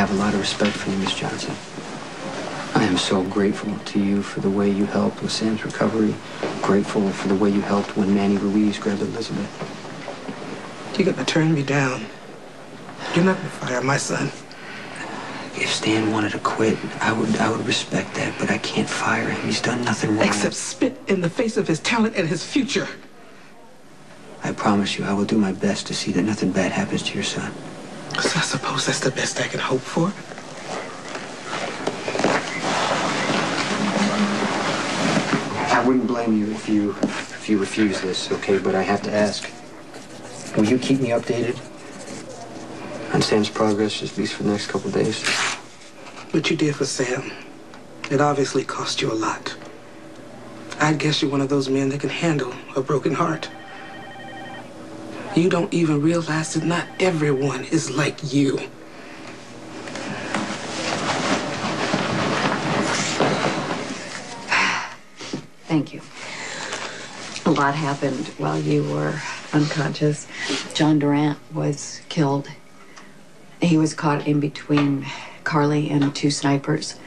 have a lot of respect for you, Miss Johnson. I am so grateful to you for the way you helped with Sam's recovery. Grateful for the way you helped when Manny Ruiz grabbed Elizabeth. You're gonna turn me down. You're not gonna fire my son. If Stan wanted to quit, I would respect that, but I can't fire him. He's done nothing wrong. Except spit in the face of his talent and his future. I promise you, I will do my best to see that nothing bad happens to your son. So I suppose that's the best I can hope for. I wouldn't blame you if you refuse this, okay? But I have to ask, will you keep me updated on Sam's progress, at least for the next couple of days? What you did for Sam, it obviously cost you a lot. I guess you're one of those men that can handle a broken heart. You don't even realize that not everyone is like you. Thank you. A lot happened while you were unconscious. John Durant was killed. He was caught in between Carly and two snipers.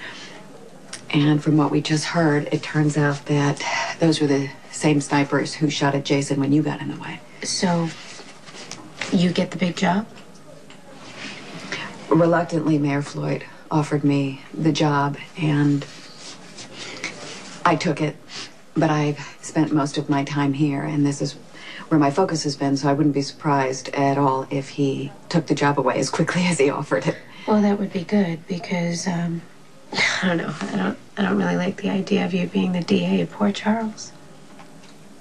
And from what we just heard, it turns out that those were the same snipers who shot at Jason when you got in the way. So, you get the big job? Reluctantly, Mayor Floyd offered me the job, and I took it. But I've spent most of my time here, and this is where my focus has been, so I wouldn't be surprised at all if he took the job away as quickly as he offered it. Well, that would be good, because, I don't know, I don't really like the idea of you being the DA of Port Charles.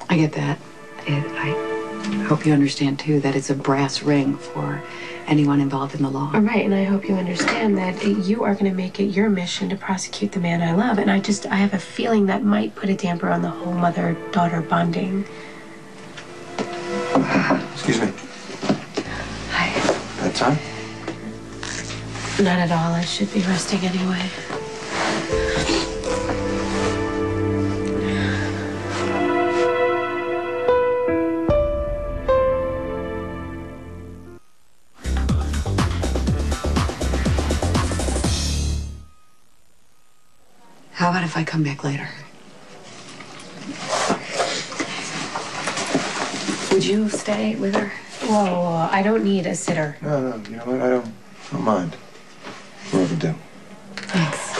I get that. I hope you understand, too, that it's a brass ring for anyone involved in the law. All right, and I hope you understand that you are going to make it your mission to prosecute the man I love. And I have a feeling that might put a damper on the whole mother-daughter bonding. Excuse me. Hi. Bedtime? Not at all. I should be resting anyway. How about if I come back later? Would you stay with her? Whoa, I don't need a sitter. No, you know what? I don't mind. We're overdue. Thanks.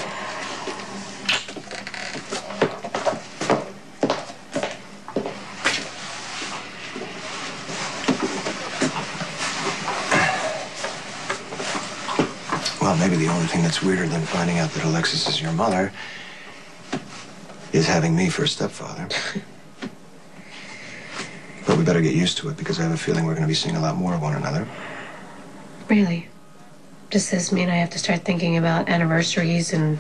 Well, maybe the only thing that's weirder than finding out that Alexis is your mother is having me for a stepfather. But we better get used to it, because I have a feeling we're going to be seeing a lot more of one another. Really? Does this mean I have to start thinking about anniversaries and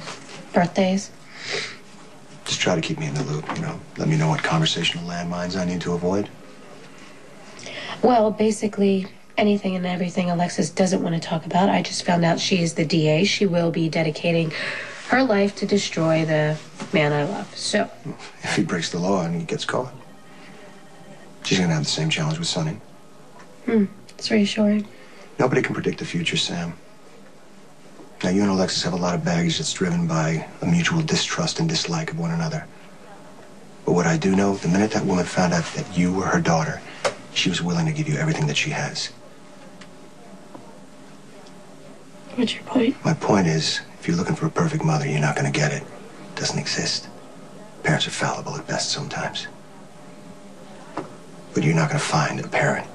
birthdays? Just try to keep me in the loop, you know. Let me know what conversational landmines I need to avoid. Well, basically, anything and everything Alexis doesn't want to talk about. I just found out she is the DA. She will be dedicating her life to destroy the man I love. So, if he breaks the law and he gets caught, she's going to have the same challenge with Sonny. It's reassuring. Nobody can predict the future, Sam. Now, you and Alexis have a lot of baggage that's driven by a mutual distrust and dislike of one another. But what I do know, the minute that woman found out that you were her daughter, she was willing to give you everything that she has. What's your point? My point is, if you're looking for a perfect mother, you're not going to get it. It doesn't exist. Parents are fallible at best sometimes. But you're not going to find a parent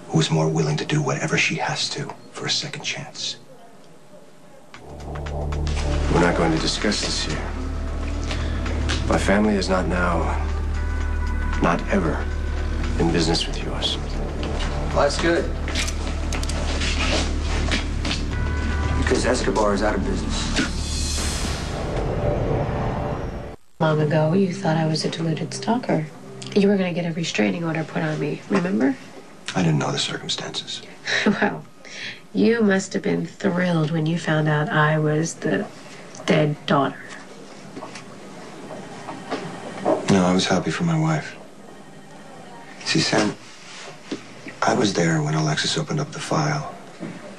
who is more willing to do whatever she has to for a second chance. We're not going to discuss this here. My family is not now, not ever, in business with yours. Well, that's good. Because Escobar is out of business. Long ago, you thought I was a deluded stalker. You were going to get a restraining order put on me, remember? I didn't know the circumstances. Well, you must have been thrilled when you found out I was the dead daughter. No, I was happy for my wife. See, Sam, I was there when Alexis opened up the file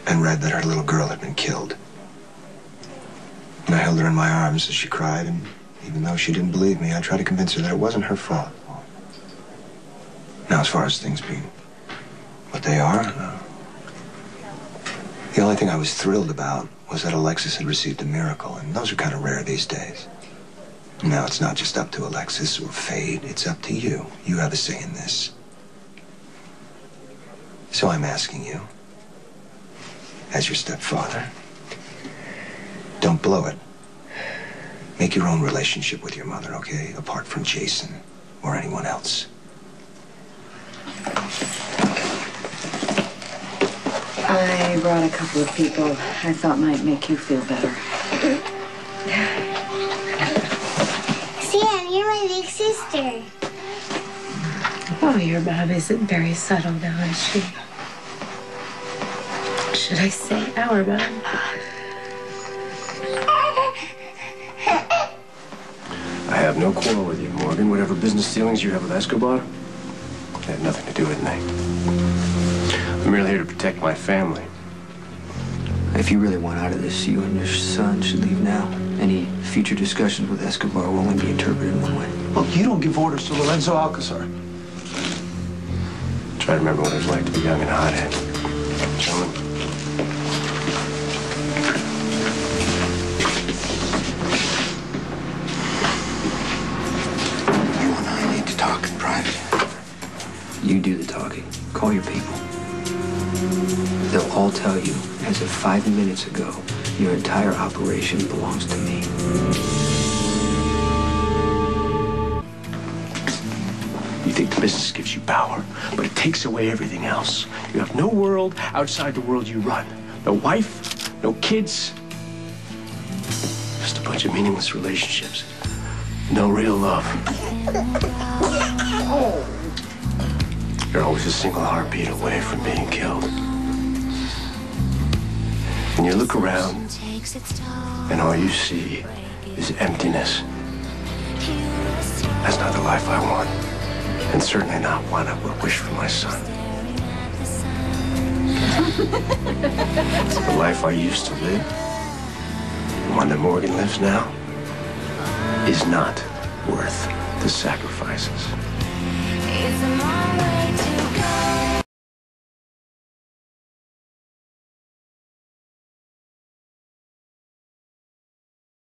and read that her little girl had been killed. And I held her in my arms as she cried, and even though she didn't believe me, I tried to convince her that it wasn't her fault. Now, as far as things being what they are, the only thing I was thrilled about was that Alexis had received a miracle, and those are kind of rare these days. Now, it's not just up to Alexis or fate, it's up to you. You have a say in this. So I'm asking you, as your stepfather, don't blow it. Make your own relationship with your mother, okay? Apart from Jason or anyone else. I brought a couple of people I thought might make you feel better. Sam, you're my big sister. Oh, your mom isn't very subtle now, is she? Should I say our mom? I have no quarrel with you, Morgan. Whatever business dealings you have with Escobar, they had nothing to do with me. I'm merely here to protect my family. If you really want out of this, you and your son should leave now. Any future discussions with Escobar will only be interpreted in one way. Look, you don't give orders to Lorenzo Alcazar. Try to remember what it was like to be young and hothead. Gentlemen. You and I need to talk in private. You do the talking. Call your people. They'll all tell you, as of 5 minutes ago, your entire operation belongs to me. You think the business gives you power, but it takes away everything else. You have no world outside the world you run. No wife, no kids. Just a bunch of meaningless relationships. No real love. You're always a single heartbeat away from being killed. And you look around, and all you see is emptiness. That's not the life I want. And certainly not one I would wish for my son. The life I used to live, the one that Morgan lives now, is not worth the sacrifices.